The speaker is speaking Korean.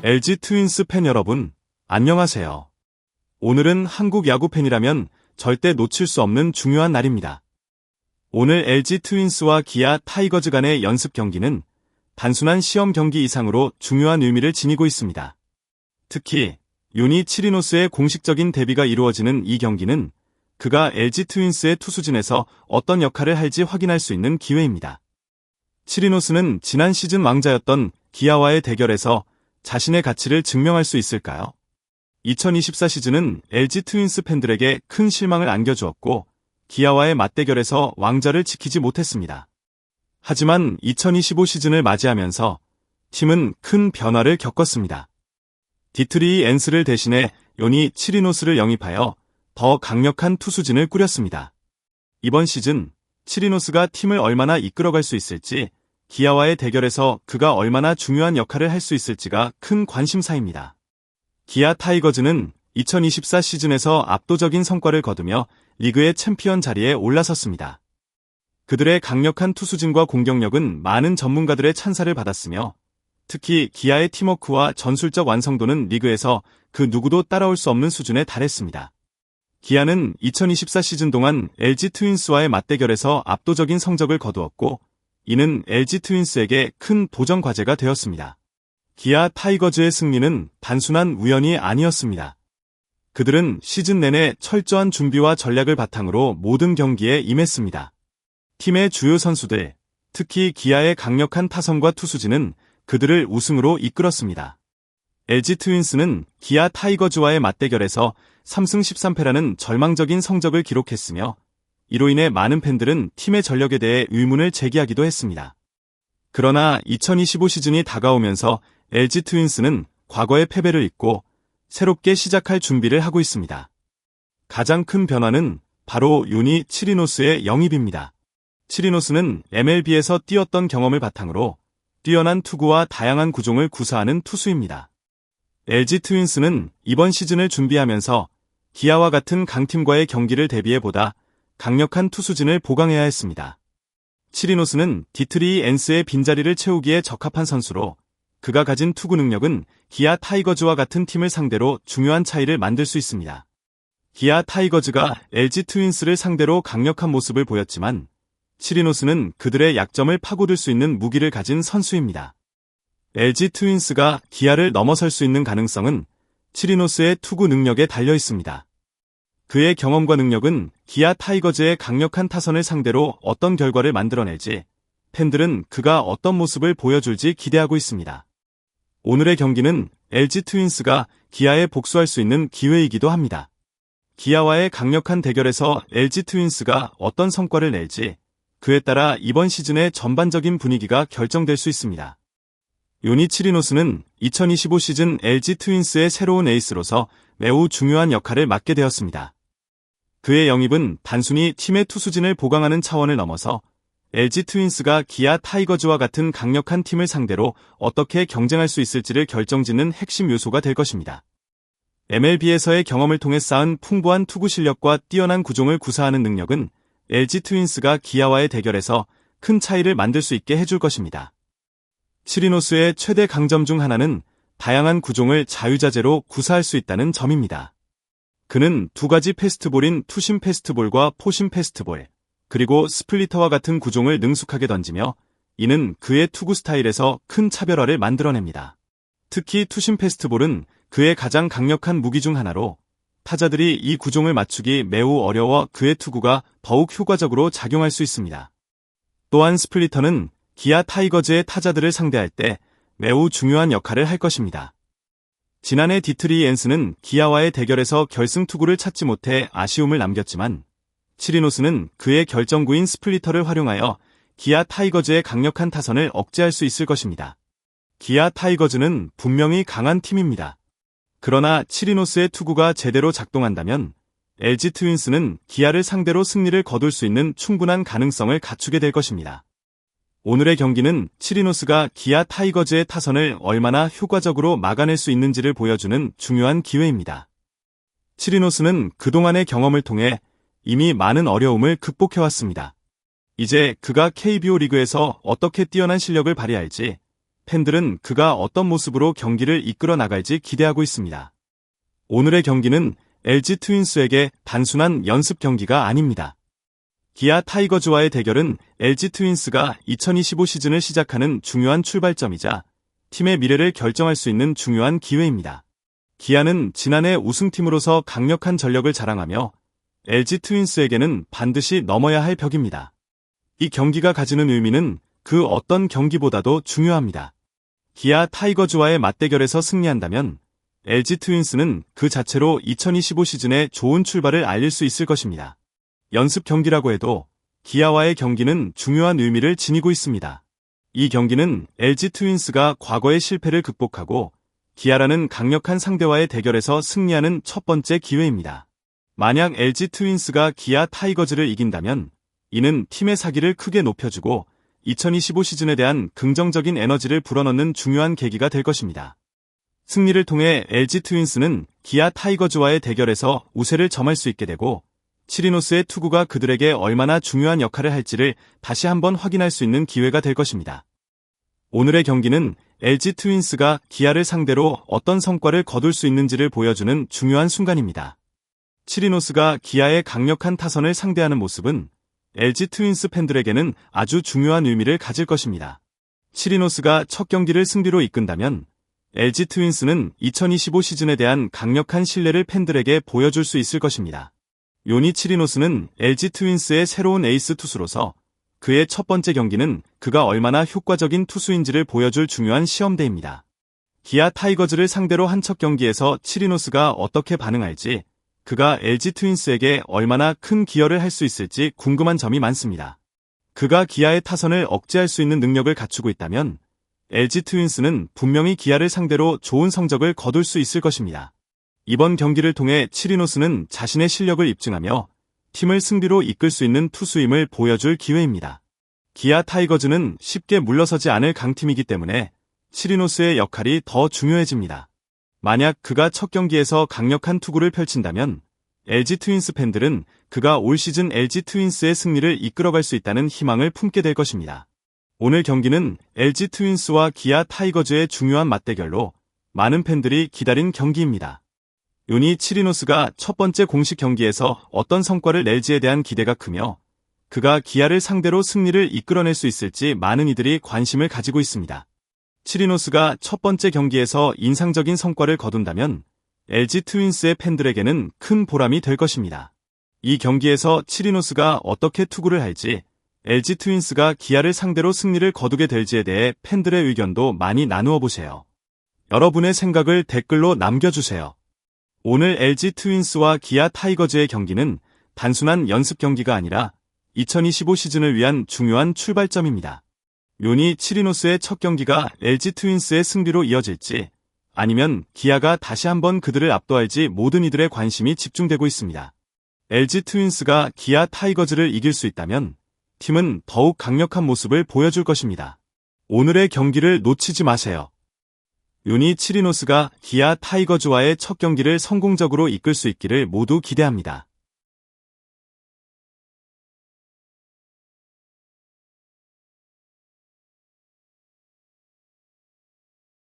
LG 트윈스 팬 여러분, 안녕하세요. 오늘은 한국 야구 팬이라면 절대 놓칠 수 없는 중요한 날입니다. 오늘 LG 트윈스와 기아 타이거즈 간의 연습 경기는 단순한 시험 경기 이상으로 중요한 의미를 지니고 있습니다. 특히 요니 치리노스의 공식적인 데뷔가 이루어지는 이 경기는 그가 LG 트윈스의 투수진에서 어떤 역할을 할지 확인할 수 있는 기회입니다. 치리노스는 지난 시즌 왕자였던 기아와의 대결에서 자신의 가치를 증명할 수 있을까요? 2024 시즌은 LG 트윈스 팬들에게 큰 실망을 안겨주었고 기아와의 맞대결에서 왕자를 지키지 못했습니다. 하지만 2025 시즌을 맞이하면서 팀은 큰 변화를 겪었습니다. 디트리 엔스를 대신해 요니 치리노스를 영입하여 더 강력한 투수진을 꾸렸습니다. 이번 시즌 치리노스가 팀을 얼마나 이끌어갈 수 있을지, 기아와의 대결에서 그가 얼마나 중요한 역할을 할 수 있을지가 큰 관심사입니다. 기아 타이거즈는 2024 시즌에서 압도적인 성과를 거두며 리그의 챔피언 자리에 올라섰습니다. 그들의 강력한 투수진과 공격력은 많은 전문가들의 찬사를 받았으며 특히 기아의 팀워크와 전술적 완성도는 리그에서 그 누구도 따라올 수 없는 수준에 달했습니다. 기아는 2024 시즌 동안 LG 트윈스와의 맞대결에서 압도적인 성적을 거두었고 이는 LG 트윈스에게 큰 도전 과제가 되었습니다. 기아 타이거즈의 승리는 단순한 우연이 아니었습니다. 그들은 시즌 내내 철저한 준비와 전략을 바탕으로 모든 경기에 임했습니다. 팀의 주요 선수들, 특히 기아의 강력한 타선과 투수진은 그들을 우승으로 이끌었습니다. LG 트윈스는 기아 타이거즈와의 맞대결에서 3승 13패라는 절망적인 성적을 기록했으며 이로 인해 많은 팬들은 팀의 전력에 대해 의문을 제기하기도 했습니다. 그러나 2025 시즌이 다가오면서 LG 트윈스는 과거의 패배를 잊고 새롭게 시작할 준비를 하고 있습니다. 가장 큰 변화는 바로 요니 치리노스의 영입입니다. 치리노스는 MLB에서 뛰었던 경험을 바탕으로 뛰어난 투구와 다양한 구종을 구사하는 투수입니다. LG 트윈스는 이번 시즌을 준비하면서 기아와 같은 강팀과의 경기를 대비해보다 강력한 투수진을 보강해야 했습니다. 치리노스는 디트리 엔스의 빈자리를 채우기에 적합한 선수로 그가 가진 투구 능력은 기아 타이거즈와 같은 팀을 상대로 중요한 차이를 만들 수 있습니다. 기아 타이거즈가 LG 트윈스를 상대로 강력한 모습을 보였지만 치리노스는 그들의 약점을 파고들 수 있는 무기를 가진 선수입니다. LG 트윈스가 기아를 넘어설 수 있는 가능성은 치리노스의 투구 능력에 달려 있습니다. 그의 경험과 능력은 기아 타이거즈의 강력한 타선을 상대로 어떤 결과를 만들어낼지, 팬들은 그가 어떤 모습을 보여줄지 기대하고 있습니다. 오늘의 경기는 LG 트윈스가 기아에 복수할 수 있는 기회이기도 합니다. 기아와의 강력한 대결에서 LG 트윈스가 어떤 성과를 낼지, 그에 따라 이번 시즌의 전반적인 분위기가 결정될 수 있습니다. 요니 치리노스는 2025 시즌 LG 트윈스의 새로운 에이스로서 매우 중요한 역할을 맡게 되었습니다. 그의 영입은 단순히 팀의 투수진을 보강하는 차원을 넘어서 LG 트윈스가 기아 타이거즈와 같은 강력한 팀을 상대로 어떻게 경쟁할 수 있을지를 결정짓는 핵심 요소가 될 것입니다. MLB에서의 경험을 통해 쌓은 풍부한 투구 실력과 뛰어난 구종을 구사하는 능력은 LG 트윈스가 기아와의 대결에서 큰 차이를 만들 수 있게 해줄 것입니다. 치리노스의 최대 강점 중 하나는 다양한 구종을 자유자재로 구사할 수 있다는 점입니다. 그는 두 가지 패스트볼인 투심 패스트볼과 포심 패스트볼, 그리고 스플리터와 같은 구종을 능숙하게 던지며 이는 그의 투구 스타일에서 큰 차별화를 만들어냅니다. 특히 투심 패스트볼은 그의 가장 강력한 무기 중 하나로 타자들이 이 구종을 맞추기 매우 어려워 그의 투구가 더욱 효과적으로 작용할 수 있습니다. 또한 스플리터는 기아 타이거즈의 타자들을 상대할 때 매우 중요한 역할을 할 것입니다. 지난해 디트리 엔스는 기아와의 대결에서 결승 투구를 찾지 못해 아쉬움을 남겼지만 치리노스는 그의 결정구인 스플리터를 활용하여 기아 타이거즈의 강력한 타선을 억제할 수 있을 것입니다. 기아 타이거즈는 분명히 강한 팀입니다. 그러나 치리노스의 투구가 제대로 작동한다면 LG 트윈스는 기아를 상대로 승리를 거둘 수 있는 충분한 가능성을 갖추게 될 것입니다. 오늘의 경기는 치리노스가 기아 타이거즈의 타선을 얼마나 효과적으로 막아낼 수 있는지를 보여주는 중요한 기회입니다. 치리노스는 그동안의 경험을 통해 이미 많은 어려움을 극복해왔습니다. 이제 그가 KBO 리그에서 어떻게 뛰어난 실력을 발휘할지, 팬들은 그가 어떤 모습으로 경기를 이끌어 나갈지 기대하고 있습니다. 오늘의 경기는 LG 트윈스에게 단순한 연습 경기가 아닙니다. 기아 타이거즈와의 대결은 LG 트윈스가 2025 시즌을 시작하는 중요한 출발점이자 팀의 미래를 결정할 수 있는 중요한 기회입니다. 기아는 지난해 우승팀으로서 강력한 전력을 자랑하며 LG 트윈스에게는 반드시 넘어야 할 벽입니다. 이 경기가 가지는 의미는 그 어떤 경기보다도 중요합니다. 기아 타이거즈와의 맞대결에서 승리한다면 LG 트윈스는 그 자체로 2025 시즌에 좋은 출발을 알릴 수 있을 것입니다. 연습 경기라고 해도 기아와의 경기는 중요한 의미를 지니고 있습니다. 이 경기는 LG 트윈스가 과거의 실패를 극복하고 기아라는 강력한 상대와의 대결에서 승리하는 첫 번째 기회입니다. 만약 LG 트윈스가 기아 타이거즈를 이긴다면 이는 팀의 사기를 크게 높여주고 2025 시즌에 대한 긍정적인 에너지를 불어넣는 중요한 계기가 될 것입니다. 승리를 통해 LG 트윈스는 기아 타이거즈와의 대결에서 우세를 점할 수 있게 되고 치리노스의 투구가 그들에게 얼마나 중요한 역할을 할지를 다시 한번 확인할 수 있는 기회가 될 것입니다. 오늘의 경기는 LG 트윈스가 기아를 상대로 어떤 성과를 거둘 수 있는지를 보여주는 중요한 순간입니다. 치리노스가 기아의 강력한 타선을 상대하는 모습은 LG 트윈스 팬들에게는 아주 중요한 의미를 가질 것입니다. 치리노스가 첫 경기를 승리로 이끈다면 LG 트윈스는 2025 시즌에 대한 강력한 신뢰를 팬들에게 보여줄 수 있을 것입니다. 요니 치리노스는 LG 트윈스의 새로운 에이스 투수로서 그의 첫 번째 경기는 그가 얼마나 효과적인 투수인지를 보여줄 중요한 시험대입니다. 기아 타이거즈를 상대로 한 첫 경기에서 치리노스가 어떻게 반응할지, 그가 LG 트윈스에게 얼마나 큰 기여를 할 수 있을지 궁금한 점이 많습니다. 그가 기아의 타선을 억제할 수 있는 능력을 갖추고 있다면 LG 트윈스는 분명히 기아를 상대로 좋은 성적을 거둘 수 있을 것입니다. 이번 경기를 통해 치리노스는 자신의 실력을 입증하며 팀을 승리로 이끌 수 있는 투수임을 보여줄 기회입니다. 기아 타이거즈는 쉽게 물러서지 않을 강팀이기 때문에 치리노스의 역할이 더 중요해집니다. 만약 그가 첫 경기에서 강력한 투구를 펼친다면 LG 트윈스 팬들은 그가 올 시즌 LG 트윈스의 승리를 이끌어갈 수 있다는 희망을 품게 될 것입니다. 오늘 경기는 LG 트윈스와 기아 타이거즈의 중요한 맞대결로 많은 팬들이 기다린 경기입니다. 요니 치리노스가 첫 번째 공식 경기에서 어떤 성과를 낼지에 대한 기대가 크며 그가 기아를 상대로 승리를 이끌어낼 수 있을지 많은 이들이 관심을 가지고 있습니다. 치리노스가 첫 번째 경기에서 인상적인 성과를 거둔다면 LG 트윈스의 팬들에게는 큰 보람이 될 것입니다. 이 경기에서 치리노스가 어떻게 투구를 할지, LG 트윈스가 기아를 상대로 승리를 거두게 될지에 대해 팬들의 의견도 많이 나누어 보세요. 여러분의 생각을 댓글로 남겨주세요. 오늘 LG 트윈스와 기아 타이거즈의 경기는 단순한 연습 경기가 아니라 2025 시즌을 위한 중요한 출발점입니다. 요니 치리노스의 첫 경기가 LG 트윈스의 승리로 이어질지 아니면 기아가 다시 한번 그들을 압도할지 모든 이들의 관심이 집중되고 있습니다. LG 트윈스가 기아 타이거즈를 이길 수 있다면 팀은 더욱 강력한 모습을 보여줄 것입니다. 오늘의 경기를 놓치지 마세요. 요니 치리노스가 기아 타이거즈와의 첫 경기를 성공적으로 이끌 수 있기를 모두 기대합니다.